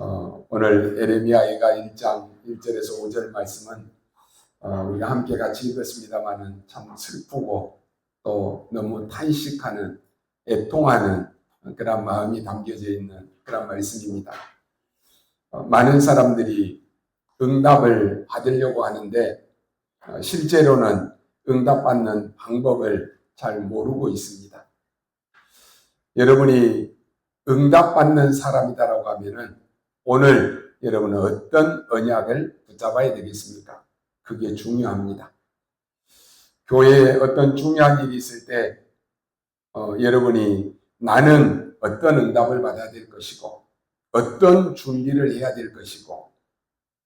오늘 에레미야가 1장 1절에서 5절 말씀은 우리가 함께 같이 읽었습니다마는 참 슬프고 또 너무 탄식하는, 애통하는 그런 마음이 담겨져 있는 그런 말씀입니다. 많은 사람들이 응답을 받으려고 하는데 실제로는 응답받는 방법을 잘 모르고 있습니다. 여러분이 응답받는 사람이다라고 하면은 오늘 여러분은 어떤 언약을 붙잡아야 되겠습니까? 그게 중요합니다. 교회에 어떤 중요한 일이 있을 때 여러분이 나는 어떤 응답을 받아야 될 것이고 어떤 준비를 해야 될 것이고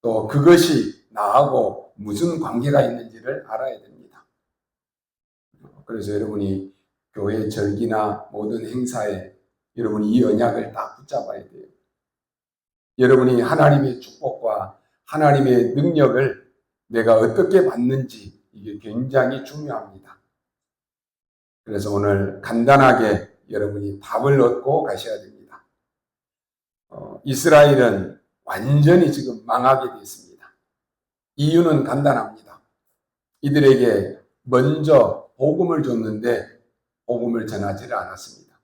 또 그것이 나하고 무슨 관계가 있는지를 알아야 됩니다. 그래서 여러분이 교회 절기나 모든 행사에 여러분이 이 언약을 딱 붙잡아야 돼요. 여러분이 하나님의 축복과 하나님의 능력을 내가 어떻게 받는지 이게 굉장히 중요합니다. 그래서 오늘 간단하게 여러분이 답을 얻고 가셔야 됩니다. 이스라엘은 완전히 지금 망하게 됐습니다. 이유는 간단합니다. 이들에게 먼저 복음을 줬는데 복음을 전하지를 않았습니다.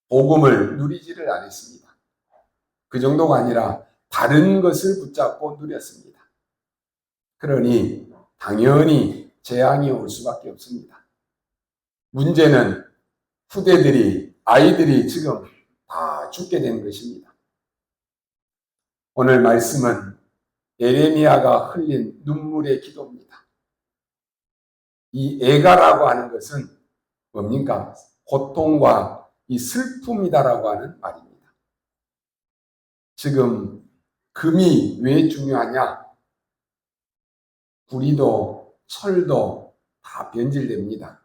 복음을 누리지를 않았습니다. 그 정도가 아니라 다른 것을 붙잡고 누렸습니다. 그러니 당연히 재앙이 올 수밖에 없습니다. 문제는 후대들이, 아이들이 지금 다 죽게 된 것입니다. 오늘 말씀은 에레미야가 흘린 눈물의 기도입니다. 이 애가라고 하는 것은 뭡니까? 고통과 이 슬픔이다라고 하는 말입니다. 지금 금이 왜 중요하냐? 구리도 철도 다 변질됩니다.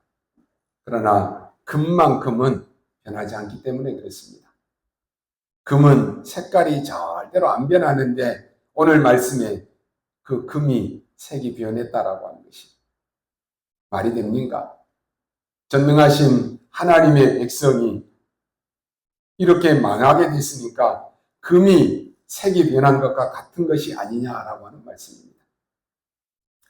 그러나 금만큼은 변하지 않기 때문에 그렇습니다. 금은 색깔이 절대로 안 변하는데 오늘 말씀에 그 금이 색이 변했다라고 하는 것이 말이 됩니까? 전능하신 하나님의 백성이 이렇게 망하게 됐으니까 금이 색이 변한 것과 같은 것이 아니냐라고 하는 말씀입니다.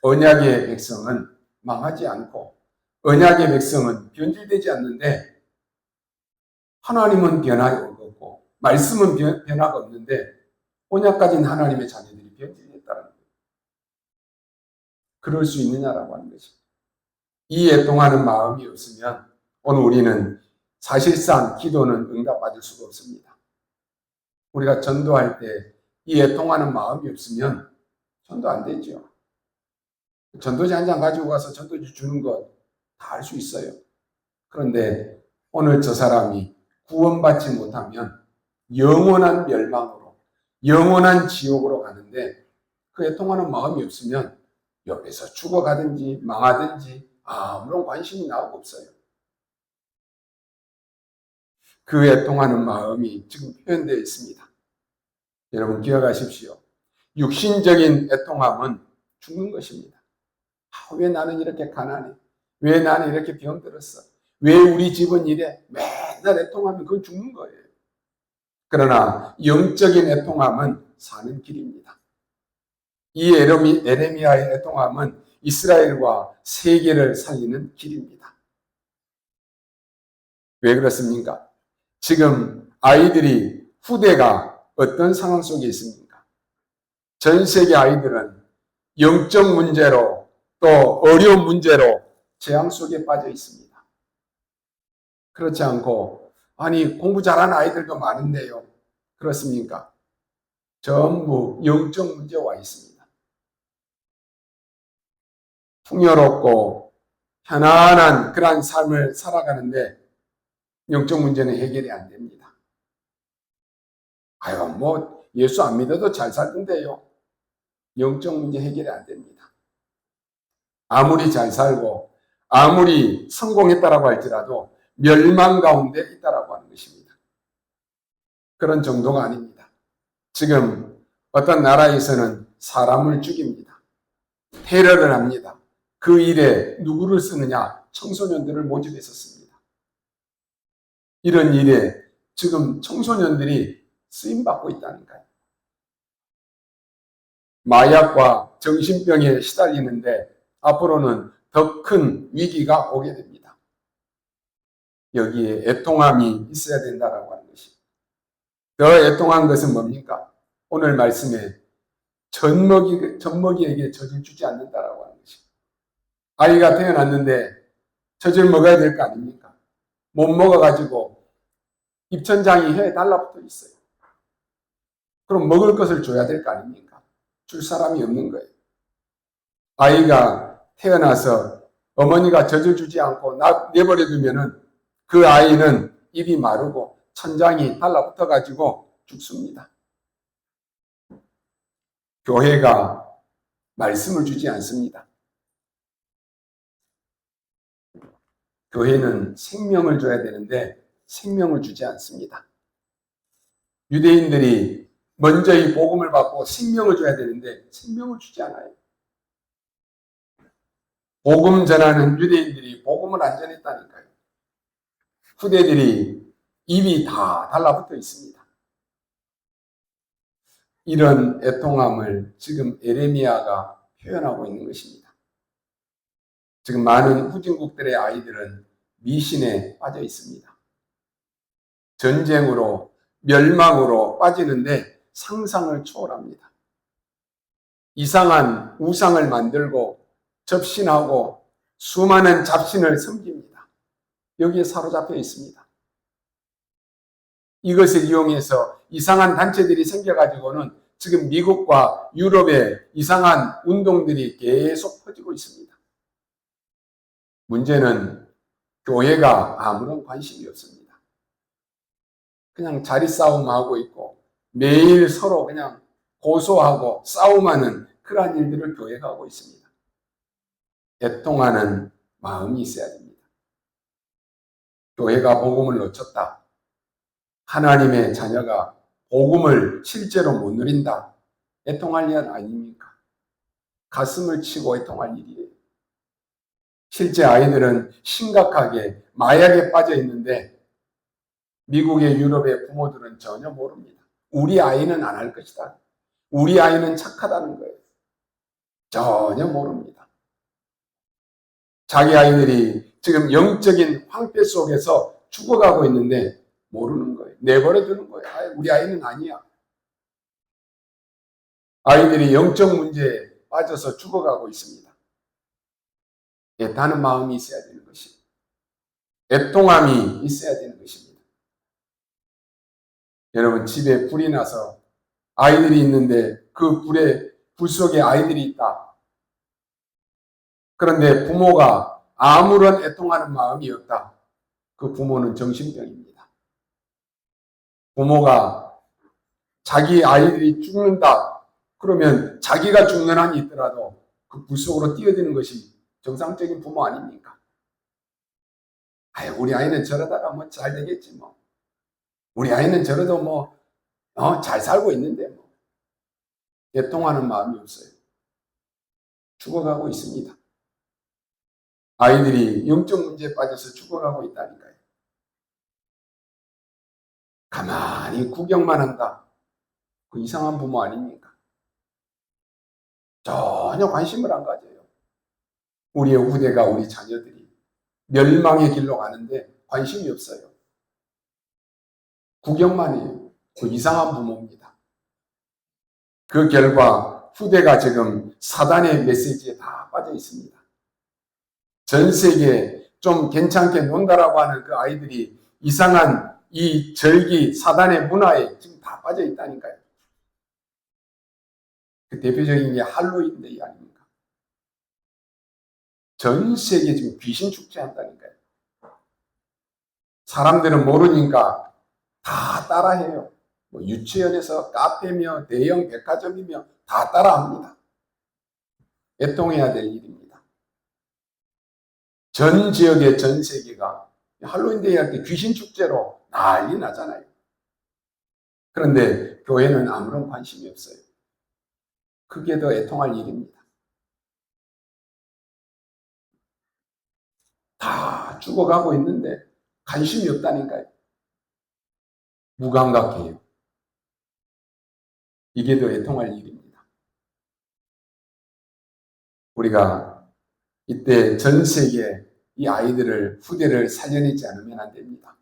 언약의 백성은 망하지 않고 언약의 백성은 변질되지 않는데 하나님은 변화가 없고 말씀은 변화가 없는데 언약 가진 하나님의 자녀들이 변질됐다는 거예요. 그럴 수 있느냐라고 하는 것입니다. 이 애통하는 마음이 없으면 오늘 우리는 사실상 기도는 응답받을 수가 없습니다. 우리가 전도할 때 이 애통하는 마음이 없으면 전도 안 되죠. 전도지 한 장 가지고 가서 전도지 주는 것 다 할 수 있어요. 그런데 오늘 저 사람이 구원받지 못하면 영원한 멸망으로, 영원한 지옥으로 가는데 그 애통하는 마음이 없으면 옆에서 죽어가든지 망하든지 아무런 관심이 나오고 없어요. 그 애통하는 마음이 지금 표현되어 있습니다. 여러분 기억하십시오. 육신적인 애통함은 죽는 것입니다. 왜 나는 이렇게 가난해? 왜 나는 이렇게 병들었어? 왜 우리 집은 이래? 맨날 애통하면 그건 죽는 거예요. 그러나 영적인 애통함은 사는 길입니다. 이 에레미야의 애통함은 이스라엘과 세계를 살리는 길입니다. 왜 그렇습니까? 지금 아이들이, 후대가 어떤 상황 속에 있습니까? 전 세계 아이들은 영적 문제로 또 어려운 문제로 재앙 속에 빠져 있습니다. 그렇지 않고 아니 공부 잘하는 아이들도 많은데요. 그렇습니까? 전부 영적 문제에 와 있습니다. 풍요롭고 편안한 그런 삶을 살아가는데 영적 문제는 해결이 안 됩니다. 예수 안 믿어도 잘 살던데요. 영적 문제 해결이 안 됩니다. 아무리 잘 살고 아무리 성공했다라고 할지라도 멸망 가운데 있다라고 하는 것입니다. 그런 정도가 아닙니다. 지금 어떤 나라에서는 사람을 죽입니다. 테러를 합니다. 그 일에 누구를 쓰느냐? 청소년들을 모집해서 씁니다. 이런 일에 지금 청소년들이 쓰임받고 있다니까요. 마약과 정신병에 시달리는데 앞으로는 더 큰 위기가 오게 됩니다. 여기에 애통함이 있어야 된다라고 하는 것입니다. 더 애통한 것은 뭡니까? 오늘 말씀에 젖먹이에게 젖을 주지 않는다라고 하는 것입니다. 아이가 태어났는데 젖을 먹어야 될 거 아닙니까? 못 먹어가지고 입천장이 혀에 달라붙어 있어요. 그럼 먹을 것을 줘야 될 거 아닙니까? 줄 사람이 없는 거예요. 아이가 태어나서 어머니가 젖을 주지 않고 내버려 두면은 그 아이는 입이 마르고 천장이 달라붙어 가지고 죽습니다. 교회가 말씀을 주지 않습니다. 교회는 생명을 줘야 되는데 생명을 주지 않습니다. 유대인들이 먼저 이 복음을 받고 생명을 줘야 되는데 생명을 주지 않아요. 복음 전하는 유대인들이 복음을 안 전했다니까요. 후대들이 입이 다 달라붙어 있습니다. 이런 애통함을 지금 에레미야가 표현하고 있는 것입니다. 지금 많은 후진국들의 아이들은 미신에 빠져 있습니다. 전쟁으로 멸망으로 빠지는데 상상을 초월합니다. 이상한 우상을 만들고 접신하고 수많은 잡신을 섬깁니다. 여기에 사로잡혀 있습니다. 이것을 이용해서 이상한 단체들이 생겨가지고는 지금 미국과 유럽의 이상한 운동들이 계속 퍼지고 있습니다. 문제는 교회가 아무런 관심이 없습니다. 그냥 자리 싸움하고 있고 매일 서로 그냥 고소하고 싸움하는 그러한 일들을 교회가 하고 있습니다. 애통하는 마음이 있어야 됩니다. 교회가 복음을 놓쳤다. 하나님의 자녀가 복음을 실제로 못 누린다. 애통할 일 아닙니까? 가슴을 치고 애통할 일이에요. 실제 아이들은 심각하게 마약에 빠져 있는데 미국의 유럽의 부모들은 전혀 모릅니다. 우리 아이는 안 할 것이다. 우리 아이는 착하다는 거예요. 전혀 모릅니다. 자기 아이들이 지금 영적인 황폐 속에서 죽어가고 있는데 모르는 거예요. 내버려 두는 거예요. 우리 아이는 아니야. 아이들이 영적 문제에 빠져서 죽어가고 있습니다. 애타는 마음이 있어야 되는 것입니다. 애통함이 있어야 되는 것입니다. 여러분, 집에 불이 나서 아이들이 있는데 그 불 속에 아이들이 있다. 그런데 부모가 아무런 애통하는 마음이 없다. 그 부모는 정신병입니다. 부모가 자기 아이들이 죽는다. 그러면 자기가 죽는 한이 있더라도 그 불 속으로 뛰어드는 것이 정상적인 부모 아닙니까? 우리 아이는 저러다가 뭐 잘 되겠지 뭐. 우리 아이는 저러도 뭐 잘 살고 있는데 뭐. 애통하는 마음이 없어요. 죽어가고 있습니다. 아이들이 영적 문제에 빠져서 죽어가고 있다니까요. 가만히 구경만 한다. 그 이상한 부모 아닙니까? 전혀 관심을 안 가져요. 우리의 후대가, 우리 자녀들이 멸망의 길로 가는데 관심이 없어요. 구경만 해요. 그 이상한 부모입니다. 그 결과 후대가 지금 사단의 메시지에 다 빠져 있습니다. 전 세계에 좀 괜찮게 논다라고 하는 그 아이들이 이상한 이 절기 사단의 문화에 지금 다 빠져 있다니까요. 그 대표적인 게 할로윈데이 아닙니까? 전 세계 지금 귀신 축제한다니까요. 사람들은 모르니까 다 따라해요. 뭐 유치원에서 카페며 대형 백화점이며 다 따라합니다. 애통해야 될 일입니다. 전 지역의 전 세계가 할로윈데이 할 때 귀신 축제로 난리 나잖아요. 그런데 교회는 아무런 관심이 없어요. 그게 더 애통할 일입니다. 다 죽어가고 있는데 관심이 없다니까요. 무감각해요. 이게 더 애통할 일입니다. 우리가 이때 전 세계 이 아이들을, 후대를 살려내지 않으면 안 됩니다.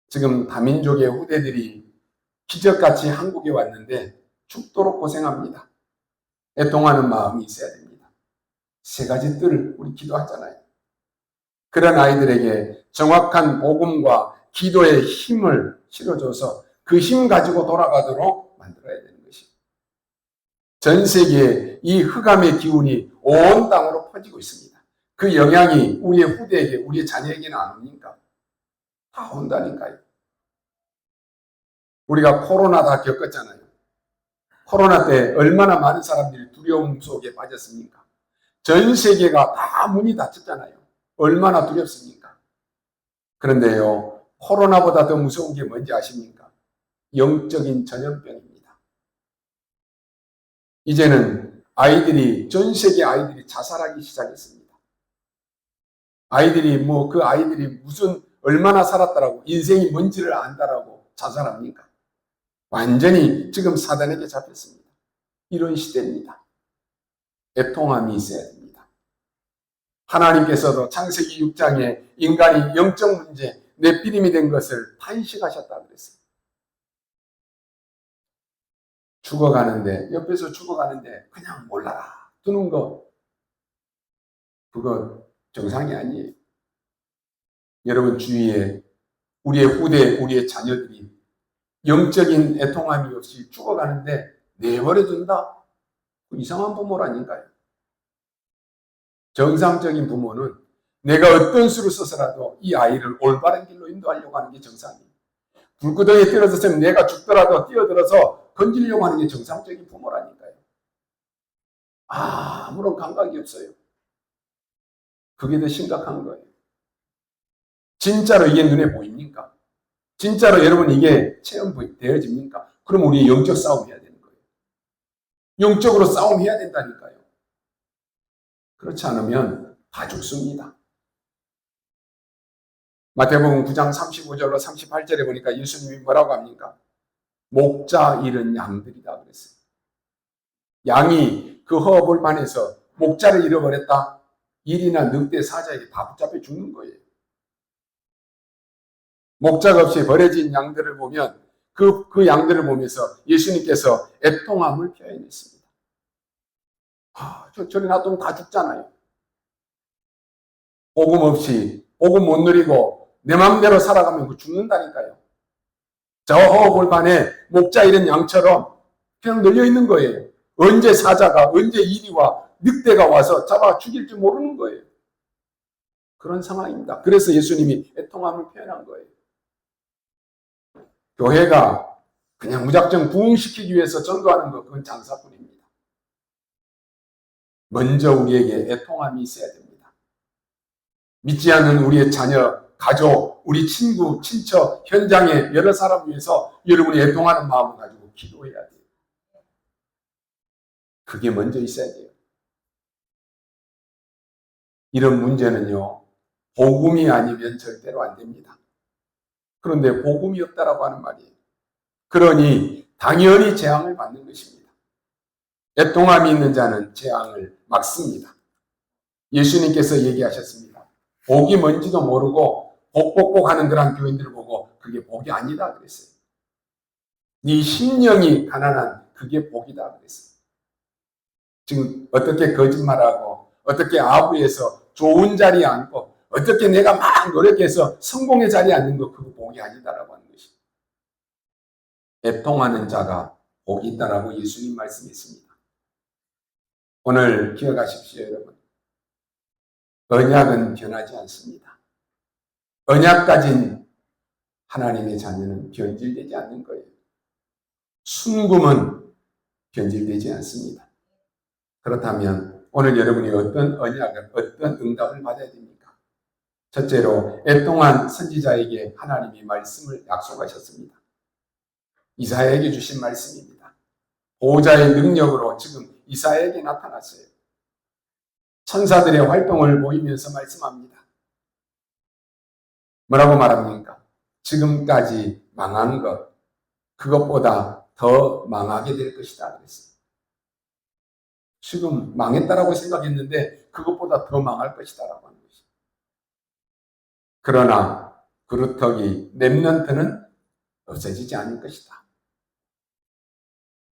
지금 다민족의 후대들이 기적같이 한국에 왔는데 죽도록 고생합니다. 애통하는 마음이 있어야 됩니다. 세 가지 뜰 우리 기도하잖아요. 그런 아이들에게 정확한 복음과 기도의 힘을 실어줘서 그 힘 가지고 돌아가도록 만들어야 되는 것이죠. 전 세계에 이 흑암의 기운이 온 땅으로 퍼지고 있습니다. 그 영향이 우리의 후대에게, 우리의 자녀에게는 안 옵니까? 다 온다니까요. 우리가 코로나 다 겪었잖아요. 코로나 때 얼마나 많은 사람들이 두려움 속에 빠졌습니까? 전 세계가 다 문이 닫혔잖아요. 얼마나 두렵습니까? 그런데요, 코로나보다 더 무서운 게 뭔지 아십니까? 영적인 전염병입니다. 이제는 전 세계 아이들이 자살하기 시작했습니다. 아이들이 그 아이들이 무슨 얼마나 살았다라고, 인생이 뭔지를 안다라고 자살합니까? 완전히 지금 사단에게 잡혔습니다. 이런 시대입니다. 애통함이 있어야 됩니다. 하나님께서도 창세기 6장에 인간이 영적 문제, 넷비림이 된 것을 탄식하셨다고 그랬어요. 옆에서 죽어가는데 그냥 몰라라 두는 거, 그거 정상이 아니에요. 여러분 주위에 우리의 후대, 우리의 자녀들이 영적인 애통함이 없이 죽어가는데 내버려둔다? 이상한 부모라니까요. 정상적인 부모는 내가 어떤 수를 써서라도 이 아이를 올바른 길로 인도하려고 하는 게 정상이에요. 불구덩이에 뛰어들었으면 내가 죽더라도 뛰어들어서 건지려고 하는 게 정상적인 부모라니까요. 아무런 감각이 없어요. 그게 더 심각한 거예요. 진짜로 이게 눈에 보입니까? 진짜로 여러분 이게 체험되어집니까? 그럼 우리 영적 싸움 해야 되는 거예요. 영적으로 싸움해야 된다니까요. 그렇지 않으면 다 죽습니다. 마태복음 9장 35절로 38절에 보니까 예수님이 뭐라고 합니까? 목자 잃은 양들이다 그랬어요. 양이 그 허허벌판에서 목자를 잃어버렸다? 일이나 늑대 사자에게 다 붙잡혀 죽는 거예요. 목자가 없이 버려진 양들을 보면 그 양들을 보면서 예수님께서 애통함을 표현했습니다. 저리 놔두면 다 죽잖아요. 복음 없이, 복음 못 누리고 내 마음대로 살아가면 죽는다니까요. 저 허허벌판에 목자 잃은 양처럼 그냥 널려 있는 거예요. 언제 사자가, 언제 이리와 늑대가 와서 잡아 죽일지 모르는 거예요. 그런 상황입니다. 그래서 예수님이 애통함을 표현한 거예요. 교회가 그냥 무작정 부흥시키기 위해서 전도하는 것, 그건 장사꾼입니다. 먼저 우리에게 애통함이 있어야 됩니다. 믿지 않는 우리의 자녀, 가족, 우리 친구, 친척, 현장에 여러 사람 위해서 여러분이 애통하는 마음을 가지고 기도해야 돼요. 그게 먼저 있어야 돼요. 이런 문제는요, 복음이 아니면 절대로 안 됩니다. 그런데 복음이 없다라고 하는 말이에요. 그러니 당연히 재앙을 받는 것입니다. 애통함이 있는 자는 재앙을 막습니다. 예수님께서 얘기하셨습니다. 복이 뭔지도 모르고 복복복 하는 그런 교인들을 보고 그게 복이 아니다 그랬어요. 네 심령이 가난한 그게 복이다 그랬어요. 지금 어떻게 거짓말하고 어떻게 아부에서 좋은 자리에 앉고 어떻게 내가 막 노력해서 성공의 자리에 앉는 거 그거 복이 아니다라고 하는 것입니다. 애통하는 자가 복이 있다라고 예수님 말씀했습니다. 오늘 기억하십시오, 여러분. 언약은 변하지 않습니다. 언약 가진 하나님의 자녀는 변질되지 않는 거예요. 순금은 변질되지 않습니다. 그렇다면 오늘 여러분이 어떤 언약을, 어떤 응답을 받아야 됩니까? 첫째로 애통한 선지자에게 하나님이 말씀을 약속하셨습니다. 이사야에게 주신 말씀입니다. 보호자의 능력으로 지금 이사야에게 나타났어요. 천사들의 활동을 보이면서 말씀합니다. 뭐라고 말합니까? 지금까지 망한 것, 그것보다 더 망하게 될 것이다 그랬어요. 지금 망했다라고 생각했는데 그것보다 더 망할 것이다라고 하는 것이. 그러나 그루터기 렘넌트는 없어지지 않을 것이다.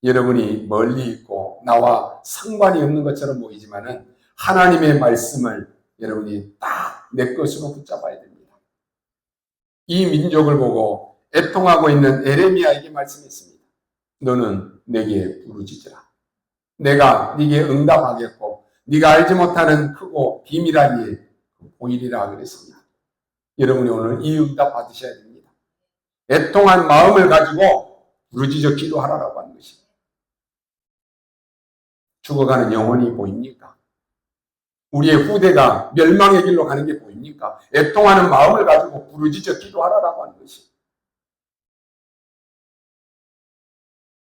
여러분이 멀리 있고 나와 상관이 없는 것처럼 보이지만은 하나님의 말씀을 여러분이 딱 내 것으로 붙잡아야 됩니다. 이 민족을 보고 애통하고 있는 에레미야에게 말씀했습니다. 너는 내게 부르짖으라. 내가 네게 응답하겠고 네가 알지 못하는 크고 비밀한 일 보이리라 그랬습니다. 여러분이 오늘 이 응답 받으셔야 됩니다. 애통한 마음을 가지고 부르짖어 기도하라라고 하는 것입니다. 죽어가는 영혼이 보입니까? 우리의 후대가 멸망의 길로 가는 게 보입니까? 애통하는 마음을 가지고 부르짖어 기도하라라고 하는 것입니다.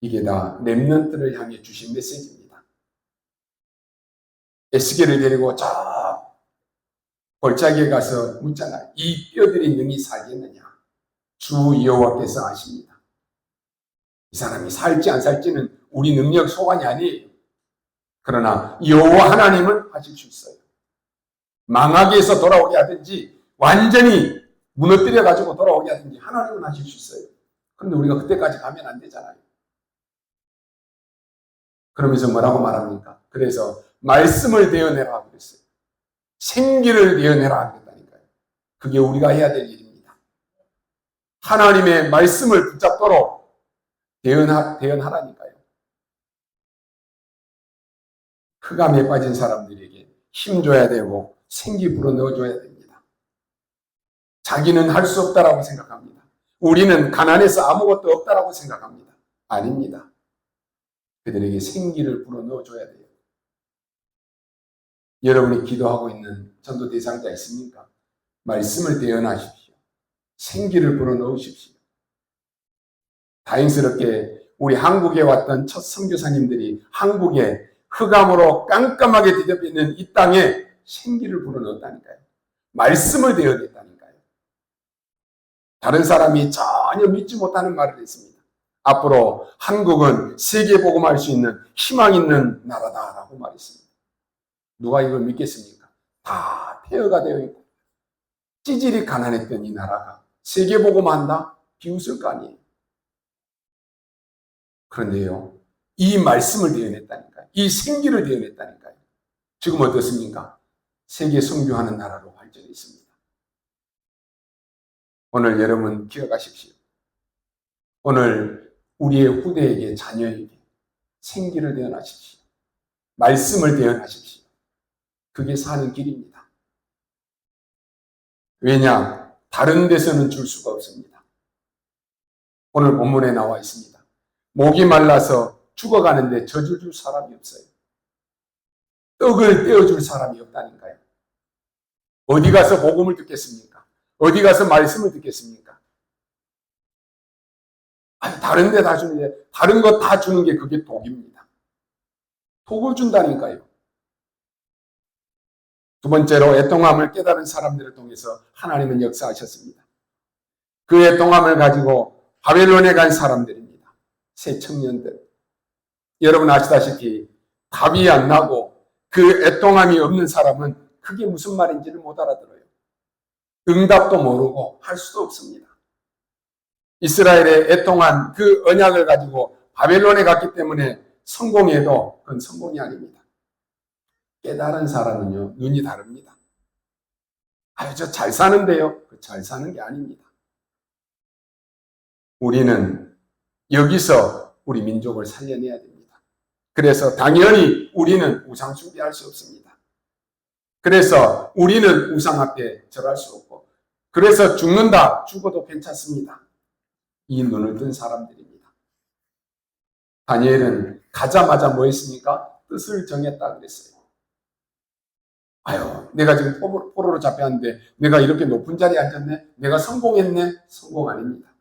이게 다 렘넌트를 향해 주신 메시지입니다. 에스겔을 데리고 저 골짜기에 가서 묻잖아요. 이 뼈들이 능히 살겠느냐? 주 여호와께서 아십니다. 이 사람이 살지 안 살지는 우리 능력 소관이 아니에요. 그러나 여호와 하나님은 하실 수 있어요. 망하게해서 돌아오게 하든지 완전히 무너뜨려 가지고 돌아오게 하든지 하나님은 하실 수 있어요. 그런데 우리가 그때까지 가면 안 되잖아요. 그러면서 뭐라고 말합니까? 그래서 말씀을 대어내라 그랬어요. 생기를 대어내라 그랬다니까요. 그게 우리가 해야 될 일입니다. 하나님의 말씀을 붙잡도록 대언하라니까요. 흑암에 빠진 사람들에게 힘줘야 되고 생기 불어넣어줘야 됩니다. 자기는 할 수 없다라고 생각합니다. 우리는 가난해서 아무것도 없다라고 생각합니다. 아닙니다. 그들에게 생기를 불어넣어줘야 돼요. 여러분이 기도하고 있는 전도 대상자 있습니까? 말씀을 대언하십시오. 생기를 불어넣으십시오. 다행스럽게 우리 한국에 왔던 첫 선교사님들이 한국에 흑암으로 깜깜하게 뒤덮여 있는 이 땅에 생기를 불어넣었다니까요. 말씀을 대언했다니까요. 다른 사람이 전혀 믿지 못하는 말을 했습니다. 앞으로 한국은 세계 복음할 수 있는 희망 있는 나라다라고 말했습니다. 누가 이걸 믿겠습니까? 다 폐허가 되어 있고 찌질이 가난했던 이 나라가 세계 복음한다? 비웃을 거 아니에요. 그런데요, 이 말씀을 대언했다니까요. 이 생기를 대언했다니까요. 지금 어떻습니까? 세계 선교하는 나라로 발전해 있습니다. 오늘 여러분 기억하십시오. 오늘 우리의 후대에게 자녀에게 생기를 대언하십시오. 말씀을 대언하십시오. 그게 사는 길입니다. 왜냐? 다른 데서는 줄 수가 없습니다. 오늘 본문에 나와 있습니다. 목이 말라서 죽어가는데 젖을 줄 사람이 없어요. 떡을 떼어줄 사람이 없다니까요. 어디 가서 복음을 듣겠습니까? 어디 가서 말씀을 듣겠습니까? 아니, 다른 데 다 주는데 다른 거 다 주는 게 그게 독입니다. 독을 준다니까요. 두 번째로 애통함을 깨달은 사람들을 통해서 하나님은 역사하셨습니다. 그 애통함을 가지고 바벨론에 간 사람들입니다. 새 청년들. 여러분 아시다시피 답이 안 나고 그 애통함이 없는 사람은 그게 무슨 말인지를 못 알아들어요. 응답도 모르고 할 수도 없습니다. 이스라엘의 애통한 그 언약을 가지고 바벨론에 갔기 때문에 성공해도 그건 성공이 아닙니다. 깨달은 사람은요, 눈이 다릅니다. 아유, 저 잘 사는데요. 잘 사는 게 아닙니다. 우리는 여기서 우리 민족을 살려내야 됩니다. 그래서 당연히 우리는 우상 숭배할 수 없습니다. 그래서 우리는 우상 앞에 절할 수 없고, 그래서 죽는다, 죽어도 괜찮습니다. 이 눈을 뜬 사람들입니다. 다니엘은 가자마자 뭐 했습니까? 뜻을 정했다 그랬어요. 아유, 내가 지금 포로로 잡혀왔는데 내가 이렇게 높은 자리에 앉았네? 내가 성공했네? 성공 아닙니다.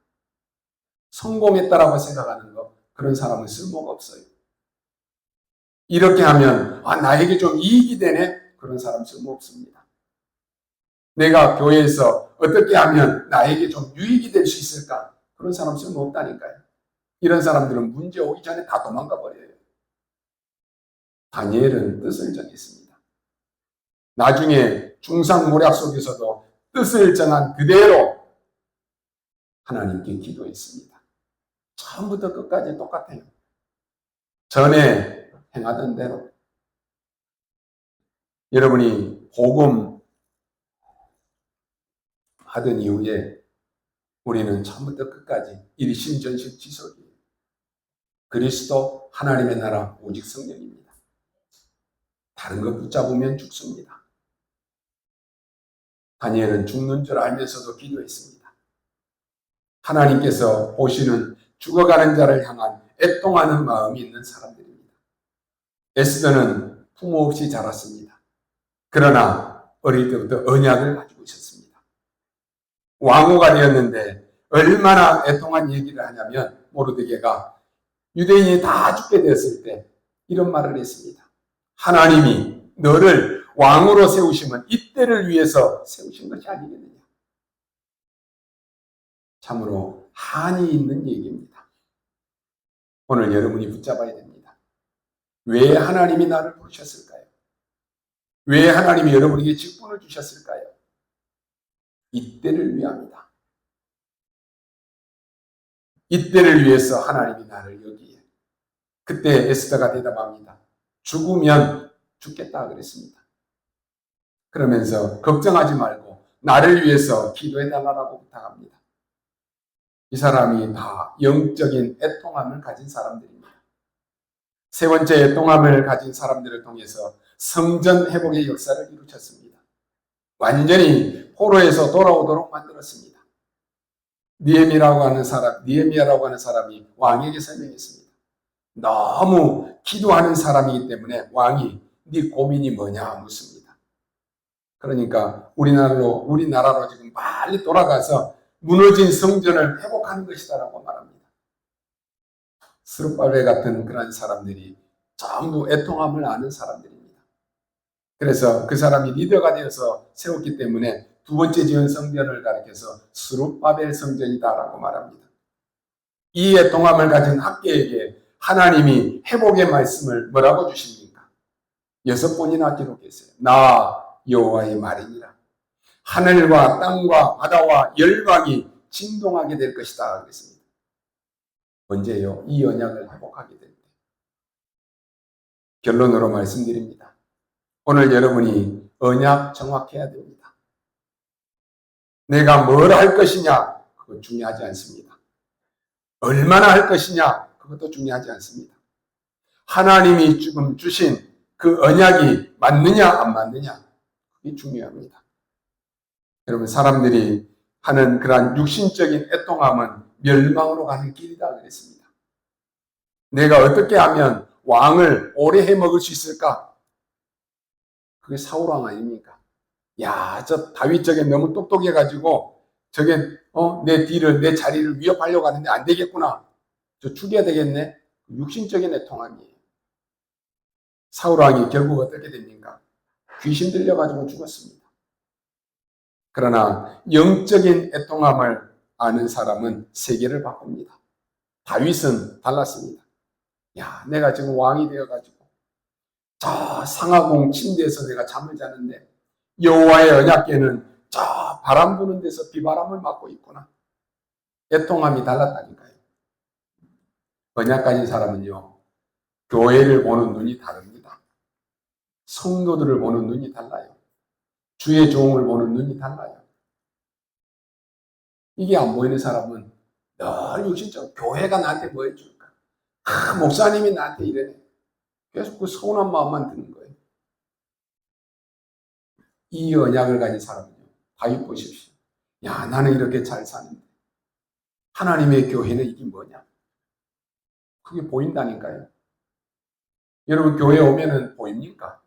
성공했다라고 생각하는 거, 그런 사람은 쓸모가 없어요. 이렇게 하면 나에게 좀 이익이 되네? 그런 사람 쓸모 없습니다. 내가 교회에서 어떻게 하면 나에게 좀 유익이 될 수 있을까? 그런 사람 쓸모 없다니까요. 이런 사람들은 문제 오기 전에 다 도망가 버려요. 다니엘은 뜻을 정했습니다. 나중에 중상모략 속에서도 뜻을 정한 그대로 하나님께 기도했습니다. 처음부터 끝까지 똑같아요. 전에 행하던 대로. 여러분이 복음 하던 이후에 우리는 처음부터 끝까지 일심전심지속이에요. 그리스도 하나님의 나라 오직 성령입니다. 다른 거 붙잡으면 죽습니다. 다니엘은 죽는 줄 알면서도 기도했습니다. 하나님께서 보시는 죽어가는 자를 향한 애통하는 마음이 있는 사람들입니다. 에스더는 부모 없이 자랐습니다. 그러나 어릴 때부터 언약을 가지고 있었습니다. 왕후가 되었는데 얼마나 애통한 얘기를 하냐면 모르드게가 유대인이 다 죽게 되었을 때 이런 말을 했습니다. 하나님이 너를 왕으로 세우시면 이때를 위해서 세우신 것이 아니겠느냐. 참으로 한이 있는 얘기입니다. 오늘 여러분이 붙잡아야 됩니다. 왜 하나님이 나를 부르셨을까요? 왜 하나님이 여러분에게 직분을 주셨을까요? 이때를 위함이다. 이때를 위해서 하나님이 나를 여기에. 그때 에스더가 대답합니다. 죽으면 죽겠다 그랬습니다. 그러면서 걱정하지 말고 나를 위해서 기도해달라고 부탁합니다. 이 사람이 다 영적인 애통함을 가진 사람들입니다. 세 번째 애통함을 가진 사람들을 통해서 성전 회복의 역사를 이루쳤습니다. 완전히 포로에서 돌아오도록 만들었습니다. 니에미야라고 하는 사람이 왕에게 설명했습니다. 너무 기도하는 사람이기 때문에 왕이 네 고민이 뭐냐 묻습니다. 그러니까 우리나라로 지금 빨리 돌아가서 무너진 성전을 회복하는 것이다라고 말합니다. 스룹바벨 같은 그런 사람들이 전부 애통함을 아는 사람들입니다. 그래서 그 사람이 리더가 되어서 세웠기 때문에 두 번째 지은 성전을 가리켜서 스룹바벨 성전이다라고 말합니다. 이 애통함을 가진 학계에게 하나님이 회복의 말씀을 뭐라고 주십니까? 6번이나 기록했어요. 나 여호와의 말이니라. 하늘과 땅과 바다와 열방이 진동하게 될 것이다 그랬습니다. 언제요? 이 언약을 회복하게 될 때. 결론으로 말씀드립니다. 오늘 여러분이 언약 정확해야 됩니다. 내가 뭘 할 것이냐 그거 중요하지 않습니다. 얼마나 할 것이냐 그것도 중요하지 않습니다. 하나님이 지금 주신 그 언약이 맞느냐 안 맞느냐 그게 중요합니다. 여러분 사람들이 하는 그러한 육신적인 애통함은 멸망으로 가는 길이다 그랬습니다. 내가 어떻게 하면 왕을 오래 해먹을 수 있을까? 그게 사울왕 아닙니까? 야, 저 다윗 저게 너무 똑똑해가지고 저게 내 뒤를 내 자리를 위협하려고 하는데 안 되겠구나. 저 죽여야 되겠네. 육신적인 애통함이에요. 사울왕이 결국 어떻게 됩니까? 귀신 들려가지고 죽었습니다. 그러나 영적인 애통함을 아는 사람은 세계를 바꿉니다. 다윗은 달랐습니다. 야, 내가 지금 왕이 되어가지고 저 상하공 침대에서 내가 잠을 자는데 여호와의 언약궤는 저 바람 부는 데서 비바람을 맞고 있구나. 애통함이 달랐다니까요. 언약 가진 사람은요, 교회를 보는 눈이 다릅니다. 성도들을 보는 눈이 달라요. 주의 종을 보는 눈이 달라요. 이게 안 보이는 사람은 늘 육신적 교회가 나한테 뭐 해줄까? 목사님이 나한테 이러네. 계속 그 서운한 마음만 드는 거예요. 이 언약을 가진 사람은요, 다윗 보십시오. 야, 나는 이렇게 잘 사는데 하나님의 교회는 이게 뭐냐? 그게 보인다니까요. 여러분 교회 오면은 보입니까?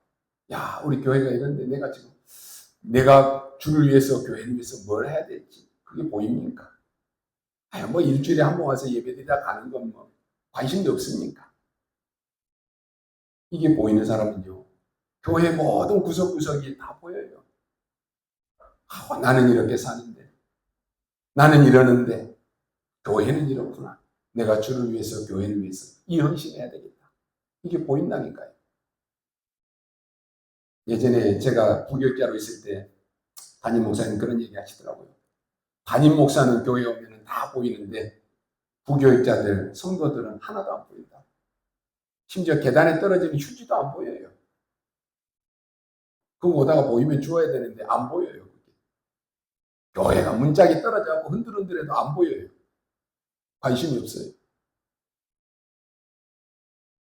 야, 우리 교회가 이런데 내가 주를 위해서 교회를 위해서 뭘 해야 될지 그게 보입니까? 뭐 일주일에 한 번 와서 예배드리다 가는 건 뭐 관심도 없습니까? 이게 보이는 사람은요, 교회 모든 구석구석이 다 보여요. 나는 이렇게 사는데, 나는 이러는데, 교회는 이렇구나. 내가 주를 위해서, 교회를 위해서 이 헌신해야 되겠다. 이게 보인다니까요. 예전에 제가 부교육자로 있을 때 담임 목사님 그런 얘기 하시더라고요. 담임 목사는 교회 오면 다 보이는데 부교육자들, 성도들은 하나도 안 보인다. 심지어 계단에 떨어지는 휴지도 안 보여요. 그거 오다가 보이면 주워야 되는데 안 보여요. 교회가 문짝이 떨어져서 흔들흔들해도 안 보여요. 관심이 없어요.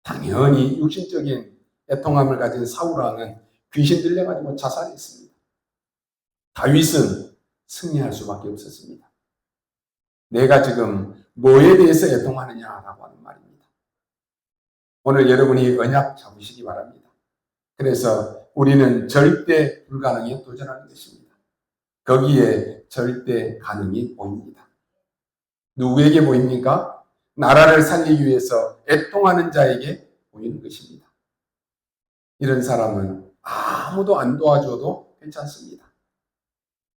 당연히 육신적인 애통함을 가진 사울왕은 귀신 들려가지고 자살했습니다. 다윗은 승리할 수밖에 없었습니다. 내가 지금 뭐에 대해서 애통하느냐라고 하는 말입니다. 오늘 여러분이 언약 잡으시기 바랍니다. 그래서 우리는 절대 불가능에 도전하는 것입니다. 거기에 절대 가능이 보입니다. 누구에게 보입니까? 나라를 살리기 위해서 애통하는 자에게 보이는 것입니다. 이런 사람은 아무도 안 도와줘도 괜찮습니다.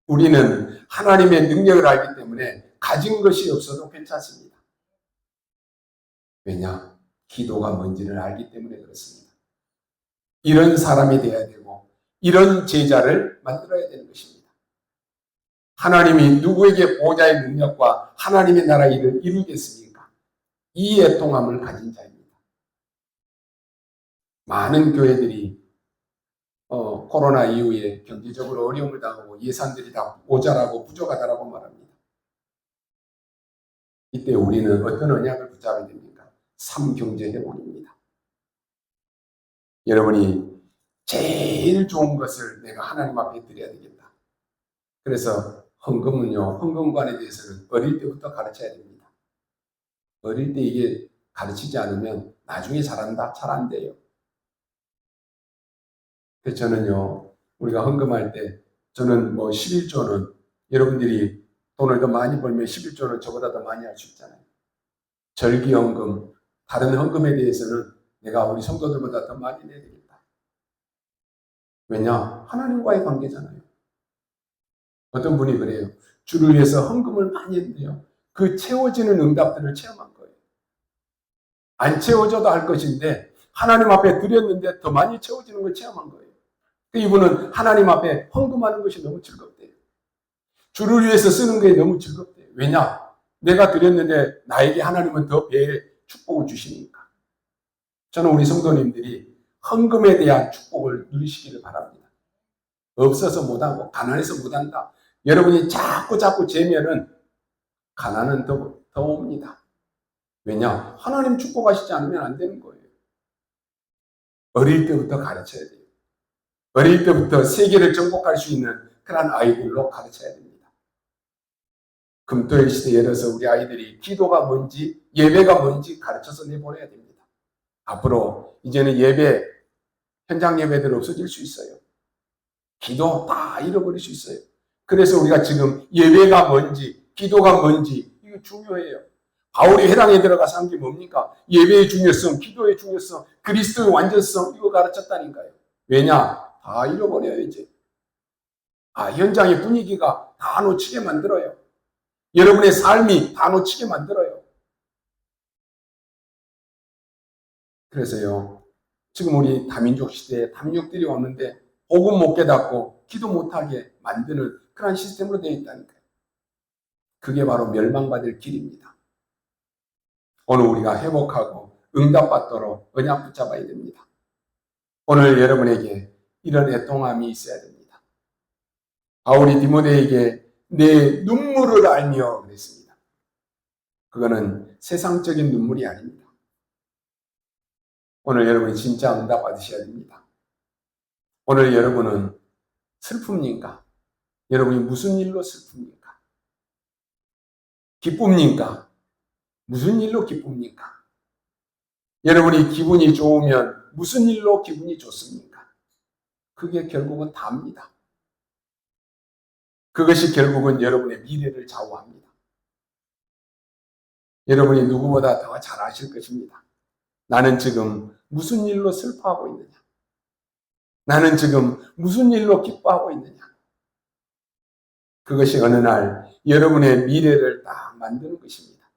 우리는 하나님의 능력을 알기 때문에 가진 것이 없어도 괜찮습니다. 왜냐? 기도가 뭔지를 알기 때문에 그렇습니다. 이런 사람이 되어야 되고 이런 제자를 만들어야 되는 것입니다. 하나님이 누구에게 보호자의 능력과 하나님의 나라 일을 이루겠습니까? 이 애통함을 가진 자입니다. 많은 교회들이 코로나 이후에 경제적으로 어려움을 당하고 예산들이 다 모자라고 부족하다라고 말합니다. 이때 우리는 어떤 언약을 붙잡아야 됩니까? 삼경제 회복입니다. 여러분이 제일 좋은 것을 내가 하나님 앞에 드려야 되겠다. 그래서 헌금은요, 헌금관에 대해서는 어릴 때부터 가르쳐야 됩니다. 어릴 때 이게 가르치지 않으면 나중에 잘한다? 잘 안 돼요. 그래서 저는요, 우리가 헌금할 때 저는 11조는 여러분들이 돈을 더 많이 벌면 11조는 저보다 더 많이 할 수 있잖아요. 절기 헌금, 다른 헌금에 대해서는 내가 우리 성도들보다 더 많이 내야 되겠다. 왜냐? 하나님과의 관계잖아요. 어떤 분이 그래요. 주를 위해서 헌금을 많이 했는데요. 그 채워지는 응답들을 체험한 거예요. 안 채워져도 할 것인데 하나님 앞에 드렸는데 더 많이 채워지는 걸 체험한 거예요. 이분은 하나님 앞에 헌금하는 것이 너무 즐겁대요. 주를 위해서 쓰는 게 너무 즐겁대요. 왜냐? 내가 드렸는데 나에게 하나님은 더 배의 축복을 주시니까. 저는 우리 성도님들이 헌금에 대한 축복을 누리시기를 바랍니다. 없어서 못하고 가난해서 못한다. 여러분이 자꾸 재면은 가난은 더 옵니다. 왜냐? 하나님 축복하시지 않으면 안 되는 거예요. 어릴 때부터 가르쳐야 돼요. 어릴 때부터 세계를 정복할 수 있는 그런 아이들로 가르쳐야 됩니다. 금토일 시대에 열어서 우리 아이들이 기도가 뭔지 예배가 뭔지 가르쳐서 내보내야 됩니다. 앞으로 이제는 예배, 현장 예배들 없어질 수 있어요. 기도 다 잃어버릴 수 있어요. 그래서 우리가 지금 예배가 뭔지 기도가 뭔지 이거 중요해요. 바울이 회당에 들어가서 한 게 뭡니까? 예배의 중요성, 기도의 중요성, 그리스도의 완전성 이거 가르쳤다니까요. 왜냐? 다 잃어버려요 이제. 현장의 분위기가 다 놓치게 만들어요. 여러분의 삶이 다 놓치게 만들어요. 그래서요. 지금 우리 다민족 시대에 탐욕들이 왔는데 복음 못 깨닫고 기도 못하게 만드는 그런 시스템으로 되어 있다니까요. 그게 바로 멸망받을 길입니다. 오늘 우리가 회복하고 응답받도록 언약 붙잡아야 됩니다. 오늘 여러분에게 이런 애통함이 있어야 됩니다. 바울이 디모데에게 내 눈물을 알며 그랬습니다. 그거는 세상적인 눈물이 아닙니다. 오늘 여러분이 진짜 응답 받으셔야 됩니다. 오늘 여러분은 슬픕니까? 여러분이 무슨 일로 슬픕니까? 기쁩니까? 무슨 일로 기쁩니까? 여러분이 기분이 좋으면 무슨 일로 기분이 좋습니까? 그게 결국은 답니다. 그것이 결국은 여러분의 미래를 좌우합니다. 여러분이 누구보다 더 잘 아실 것입니다. 나는 지금 무슨 일로 슬퍼하고 있느냐? 나는 지금 무슨 일로 기뻐하고 있느냐? 그것이 어느 날 여러분의 미래를 딱 만드는 것입니다.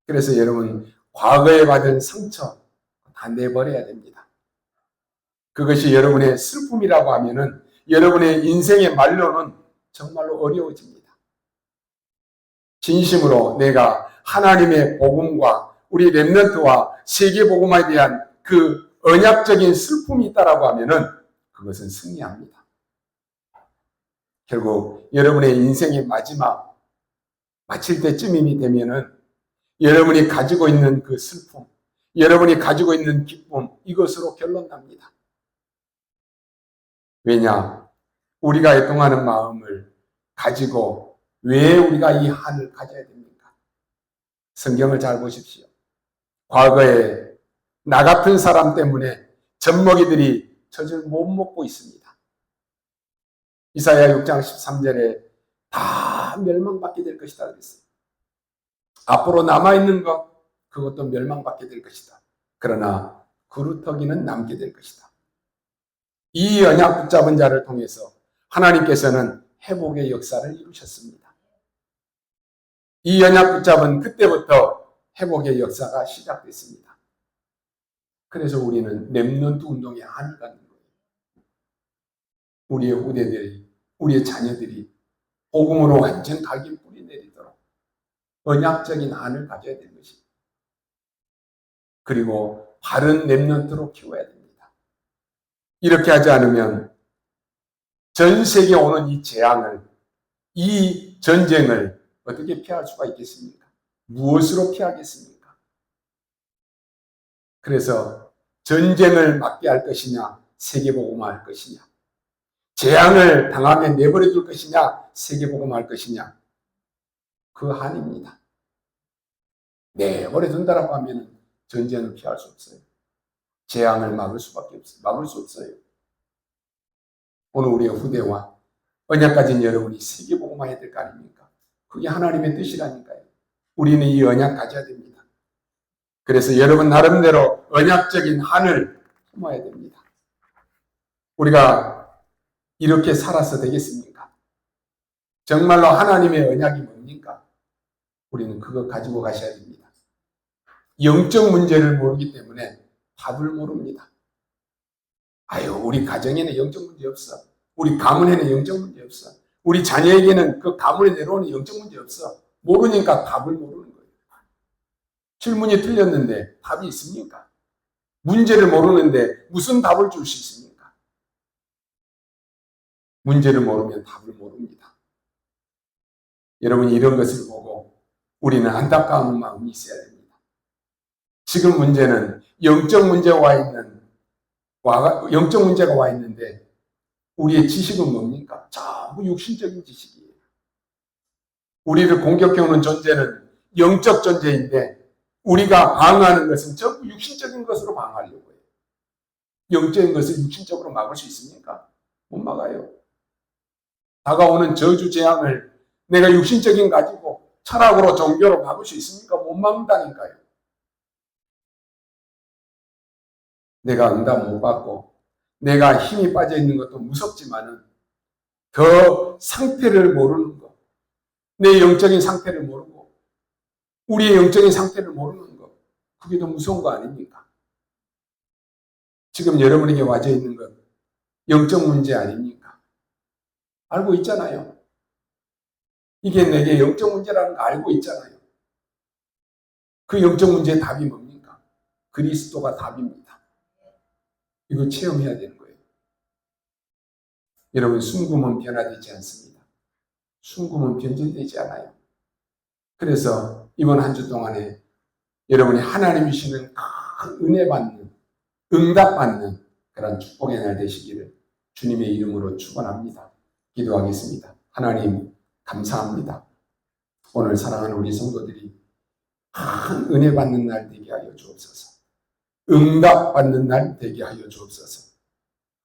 그래서 여러분 과거에 받은 상처 다 내버려야 됩니다. 그것이 여러분의 슬픔이라고 하면은 여러분의 인생의 말로는 정말로 어려워집니다. 진심으로 내가 하나님의 복음과 우리 렘넌트와 세계 복음에 대한 그 언약적인 슬픔이 있다라고 하면은 그것은 승리합니다. 결국 여러분의 인생의 마지막 마칠 때쯤이 되면은 여러분이 가지고 있는 그 슬픔, 여러분이 가지고 있는 기쁨, 이것으로 결론납니다. 왜냐? 우리가 애통하는 마음을 가지고 왜 우리가 이 한을 가져야 됩니까? 성경을 잘 보십시오. 과거에 나 같은 사람 때문에 젖먹이들이 젖을 못 먹고 있습니다. 이사야 6장 13절에 다 멸망받게 될 것이다 그랬어요. 앞으로 남아있는 것, 그것도 멸망받게 될 것이다. 그러나 그루터기는 남게 될 것이다. 이 언약 붙잡은 자를 통해서 하나님께서는 회복의 역사를 이루셨습니다. 이 언약 붙잡은 그때부터 회복의 역사가 시작됐습니다. 그래서 우리는 렘넌트 운동에 한을 갖는 거예요. 우리의 후대들이, 우리의 자녀들이 복음으로 완전 각인 뿌리 내리도록 언약적인 한을 가져야 되는 것입니다. 그리고 바른 렘넌트로 키워야 됩니다. 이렇게 하지 않으면 전 세계에 오는 이 재앙을, 이 전쟁을 어떻게 피할 수가 있겠습니까? 무엇으로 피하겠습니까? 그래서 전쟁을 막게 할 것이냐, 세계복음화 할 것이냐, 재앙을 당하게 내버려 둘 것이냐, 세계복음화 할 것이냐, 그 한입니다. 내버려 둔다라고 하면 전쟁을 피할 수 없어요. 재앙을 막을 수밖에 없어요. 막을 수 없어요. 오늘 우리의 후대와 언약 가진 여러분이 세계복음화해야 될 거 아닙니까? 그게 하나님의 뜻이라니까요. 우리는 이 언약 가져야 됩니다. 그래서 여러분 나름대로 언약적인 한을 품어야 됩니다. 우리가 이렇게 살아서 되겠습니까? 정말로 하나님의 언약이 뭡니까? 우리는 그거 가지고 가셔야 됩니다. 영적 문제를 모르기 때문에 답을 모릅니다. 아유, 우리 가정에는 영적 문제 없어. 우리 가문에는 영적 문제 없어. 우리 자녀에게는 그 가문에 내려오는 영적 문제 없어. 모르니까 답을 모르는 거예요. 질문이 틀렸는데 답이 있습니까? 문제를 모르는데 무슨 답을 줄 수 있습니까? 문제를 모르면 답을 모릅니다. 여러분이 이런 것을 보고 우리는 안타까운 마음이 있어야 됩니다. 지금 문제는 영적 문제가 와 있는데 우리의 지식은 뭡니까? 전부 육신적인 지식이에요. 우리를 공격해오는 존재는 영적 존재인데 우리가 방어하는 것은 전부 육신적인 것으로 방어하려고 해요. 영적인 것을 육신적으로 막을 수 있습니까? 못 막아요. 다가오는 저주 재앙을 내가 육신적인 가지고 철학으로 종교로 막을 수 있습니까? 못 막는다니까요. 내가 응답 못 받고 내가 힘이 빠져 있는 것도 무섭지만은 더 상태를 모르는 것, 내 영적인 상태를 모르고 우리의 영적인 상태를 모르는 것, 그게 더 무서운 거 아닙니까? 지금 여러분에게 와져 있는 것 영적 문제 아닙니까? 알고 있잖아요. 이게 내게 영적 문제라는 거 알고 있잖아요. 그 영적 문제의 답이 뭡니까? 그리스도가 답입니다. 이거 체험해야 되는 거예요. 여러분, 순금은 변화되지 않습니다. 순금은 변질되지 않아요. 그래서 이번 한 주 동안에 여러분이 하나님이 주시는 큰 은혜 받는, 응답 받는 그런 축복의 날 되시기를 주님의 이름으로 축원합니다. 기도하겠습니다. 하나님 감사합니다. 오늘 사랑하는 우리 성도들이 큰 은혜 받는 날 되게 하여 주옵소서. 응답 받는 날 되게 하여 주옵소서.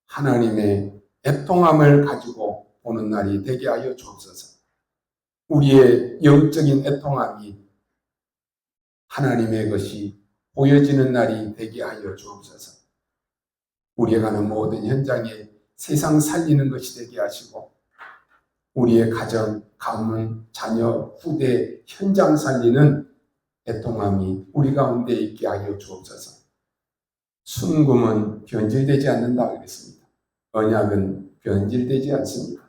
하나님의 애통함을 가지고 오는 날이 되게 하여 주옵소서. 우리의 영적인 애통함이 하나님의 것이 보여지는 날이 되게 하여 주옵소서. 우리가 가는 모든 현장에 세상 살리는 것이 되게 하시고 우리의 가정, 가문, 자녀, 후대, 현장 살리는 애통함이 우리 가운데 있게 하여 주옵소서. 순금은 변질되지 않는다 그랬습니다. 언약은 변질되지 않습니다.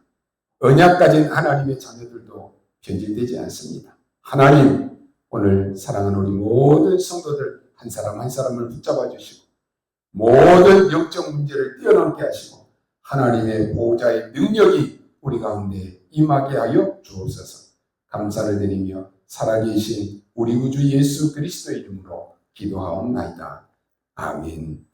언약 가진 하나님의 자녀들도 변질되지 않습니다. 하나님, 오늘 사랑하는 우리 모든 성도들 한 사람 한 사람을 붙잡아 주시고 모든 영적 문제를 뛰어넘게 하시고 하나님의 보호자의 능력이 우리 가운데 임하게 하여 주옵소서. 감사를 드리며 살아계신 우리 구주 예수 그리스도의 이름으로 기도하옵나이다. 아멘.